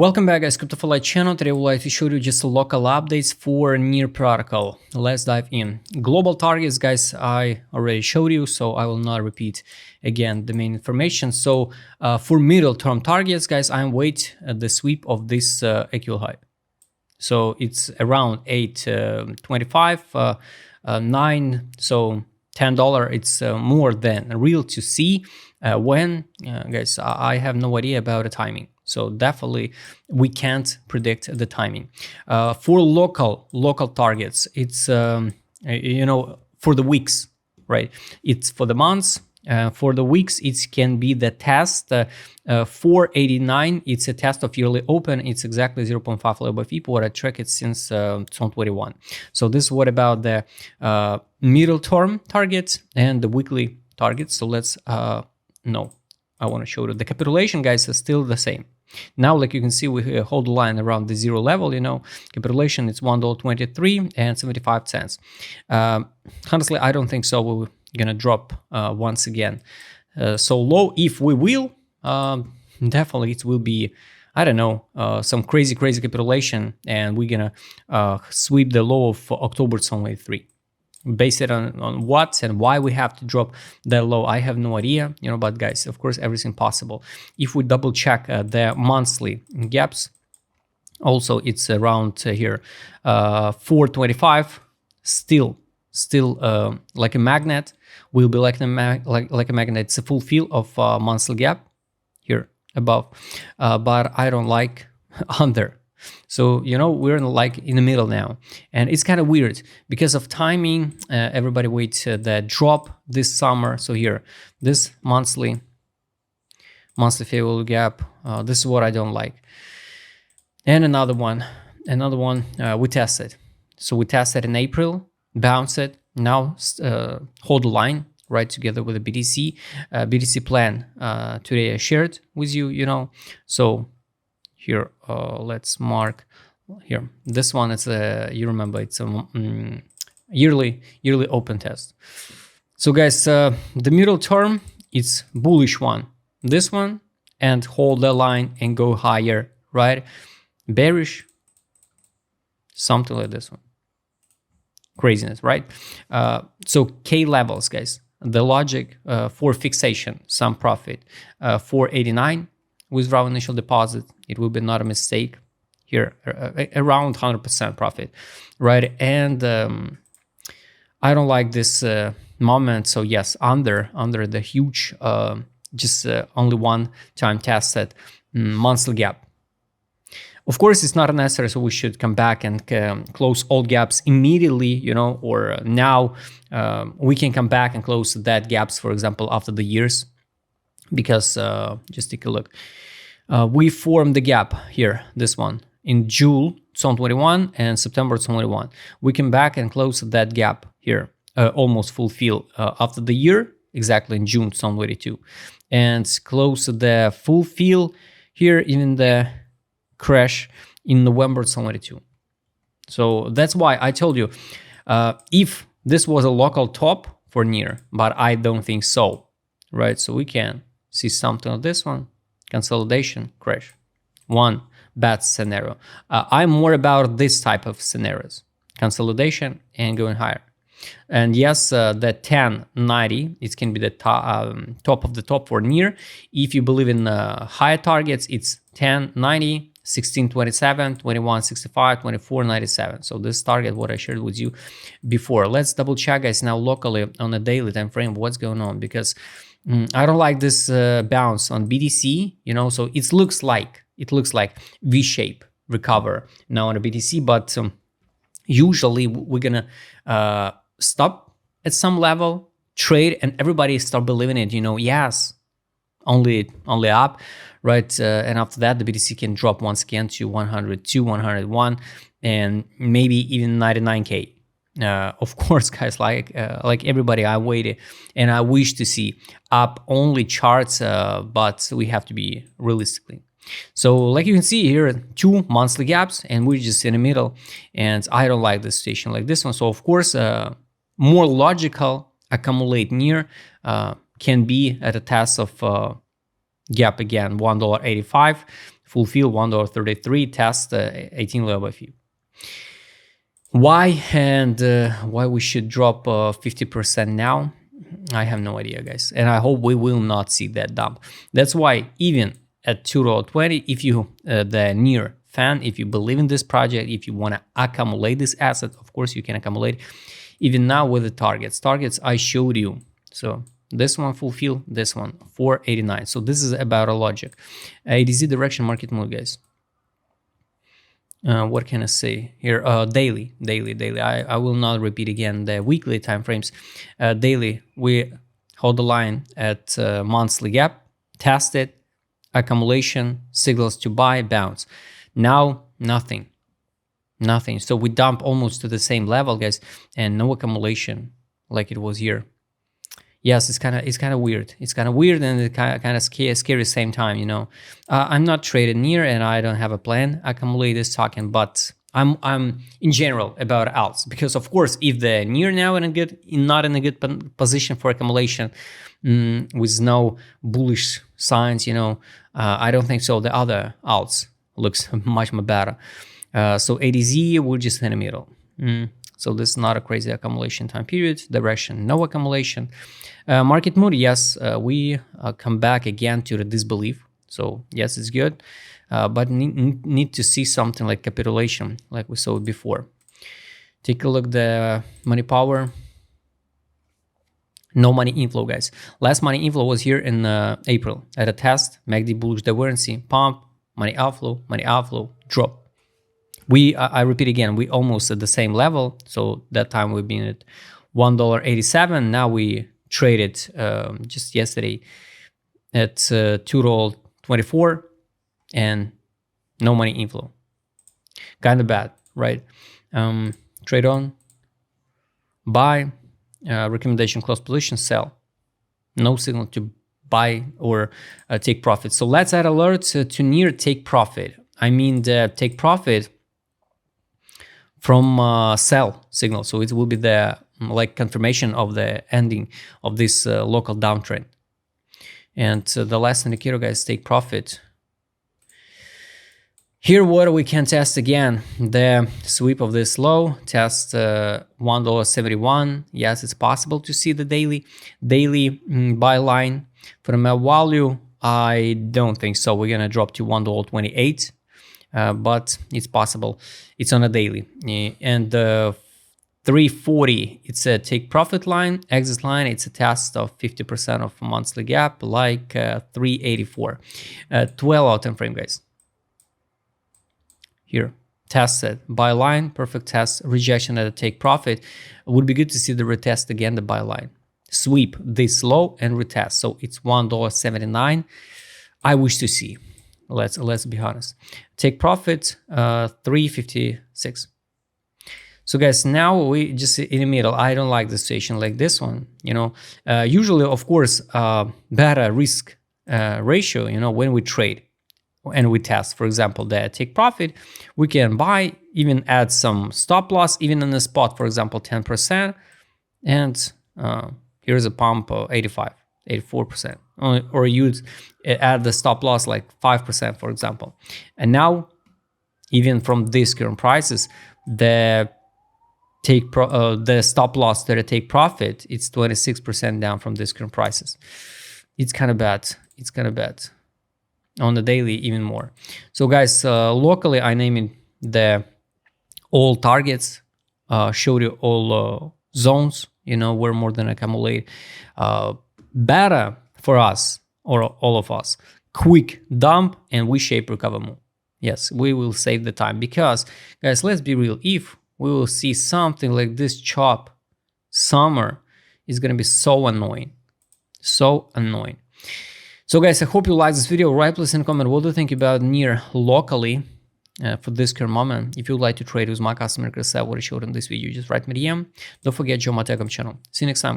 Welcome back, guys. Crypto4Life channel. Today I would like to show you just local updates for Near protocol. Let's dive in. Global targets, guys, I already showed you, so I will not repeat again the main information. So for middle term targets, guys, I wait the sweep of this AQL high. So it's around 8.25, 9. So $10. It's more than real to see when, guys. I have no idea about the timing. So definitely we can't predict the timing. For local targets, it's for the weeks, right? It's for the months. For the weeks, it can be the test 489. It's a test of yearly open. It's exactly 0.5 level by FIP. What I track it since 2021. So this is what about the middle term targets and the weekly targets. So let's I want to show you the capitulation, guys, is still the same. Now, like you can see, we hold the line around the zero level. Capitulation it's $1.23 and 75 cents. Honestly, I don't think so. We're gonna drop once again so low. If we will, definitely it will be, I don't know, some crazy capitulation, and we're gonna sweep the low of October 2023. Base it on what and why we have to drop that low, I have no idea, but guys, of course, everything possible. If we double check the monthly gaps, also it's around here 425, still like a magnet, will be like a magnet. It's a full fill of monthly gap here above, but I don't like under. So, we're in the middle now, and it's kind of weird because of timing. Everybody waits the drop this summer. So here, this monthly fair value gap, this is what I don't like. And another one, we tested. So we tested in April, bounce it, now hold the line right together with the BTC. BTC plan today I shared with you, so here, let's mark here. This one is you remember, it's a yearly open test. So guys, the middle term, it's bullish one. This one, and hold the line and go higher, right? Bearish, something like this one. Craziness, right? So K levels, guys. The logic for fixation, some profit, 489. Withdraw initial deposit, it will be not a mistake here, around 100% profit, right? And I don't like this moment. So yes, under the huge, just only one time tested monthly gap. Of course, it's not necessary, so we should come back and close all gaps immediately, or now we can come back and close that gaps, for example, after the years. Because just take a look, we formed the gap here, this one, in June 2021 and September 2021. We came back and closed that gap here, almost fulfill after the year, exactly in June 2022, and close the fulfill here in the crash in November 2022. So that's why I told you, if this was a local top for Near, but I don't think so, right? So we can see something of this one, consolidation, crash. One bad scenario. I'm more about this type of scenarios, consolidation and going higher. And yes, the 1090, it can be the top of the top for Near. If you believe in higher targets, it's 1090, 1627, 2165, 2497. So this target, what I shared with you before. Let's double check, guys, now locally on a daily time frame what's going on, because I don't like this bounce on BTC, so it looks like V-shape recover now on a BTC, but usually we're gonna stop at some level, trade, and everybody start believing it, yes, only up, right? And after that, the BTC can drop once again to 102, 101, and maybe even 99K. Of course, guys, like everybody, I waited and I wish to see up only charts, but we have to be realistically. So like you can see here, 2 monthly gaps, and we're just in the middle, and I don't like this situation like this one. So of course, more logical accumulate Near can be at a test of gap again, $1.85 fulfill $1.33, test 18 level by few. Why and why we should drop 50% now? I have no idea, guys, and I hope we will not see that dump. That's why even at $2.20, if you the NEAR fan, if you believe in this project, if you want to accumulate this asset, of course you can accumulate. Even now with the targets I showed you. So this one fulfill, this one 489. So this is about a logic. ADZ direction market move, guys. What can I say here? Daily. I will not repeat again the weekly time frames. Daily, we hold the line at monthly gap, test it, accumulation, signals to buy, bounce. Now nothing. So we dump almost to the same level, guys, and no accumulation like it was here. Yes, it's kind of weird. It's kind of weird and it kind of scary at the same time, you know. I'm not traded NEAR and I don't have a plan accumulate this token, but I'm in general about alts, because of course if the NEAR now not in a good position for accumulation, with no bullish signs, you know, I don't think so. The other alts looks much more better. So ADZ, we're just in the middle. So this is not a crazy accumulation time period. Direction, no accumulation. Market mood, yes, we come back again to the disbelief. So yes, it's good, but need to see something like capitulation, like we saw before. Take a look the money power. No money inflow, guys. Last money inflow was here in April at a test. MACD bullish divergence, pump, money outflow, drop. I repeat again, we almost at the same level. So that time we've been at $1.87. Now we traded just yesterday at $2.24 and no money inflow. Kind of bad, right? Trade on, buy, recommendation close position, sell. No signal to buy or take profit. So let's add alert to NEAR take profit. I mean the take profit from sell signal. So it will be the like confirmation of the ending of this local downtrend. And the last indicator, guys, take profit. Here, what we can test again, the sweep of this low, test $1.71. Yes, it's possible to see the daily buy line. From a value, I don't think so. We're gonna drop to $1.28. But it's possible. It's on a daily. And the 340, it's a take profit line. Exit line, it's a test of 50% of a monthly gap, like 384. 12-hour time frame, guys. Here, tested buy line, perfect test, rejection at a take profit. It would be good to see the retest again, the buy line. Sweep this low and retest. So it's $1.79. I wish to see. Let's be honest. Take profit 356. So guys, now we just in the middle. I don't like the situation like this one. You know, usually, of course, better risk ratio. You know, when we trade and we test, for example, the take profit, we can buy, even add some stop loss, even in the spot, for example, 10%, and here's a pump of 84%. Or you'd add the stop loss like 5%, for example. And now, even from these current prices, the stop loss to the take profit, it's 26% down from these current prices. It's kind of bad. It's kind of bad. On the daily, even more. So guys, locally, I named the all targets, showed you all zones, you know, where more than accumulate. Better for us, or all of us, quick dump and V-shape recover move. Yes, we will save the time, because guys, let's be real, if we will see something like this chop summer, it's gonna be so annoying. So guys, I hope you like this video. Write please in a comment, what do you think about NEAR locally for this current moment? If you'd like to trade with my customer, Chris, what I showed in this video, just write me DM. Don't forget, join my Telegram channel. See you next time.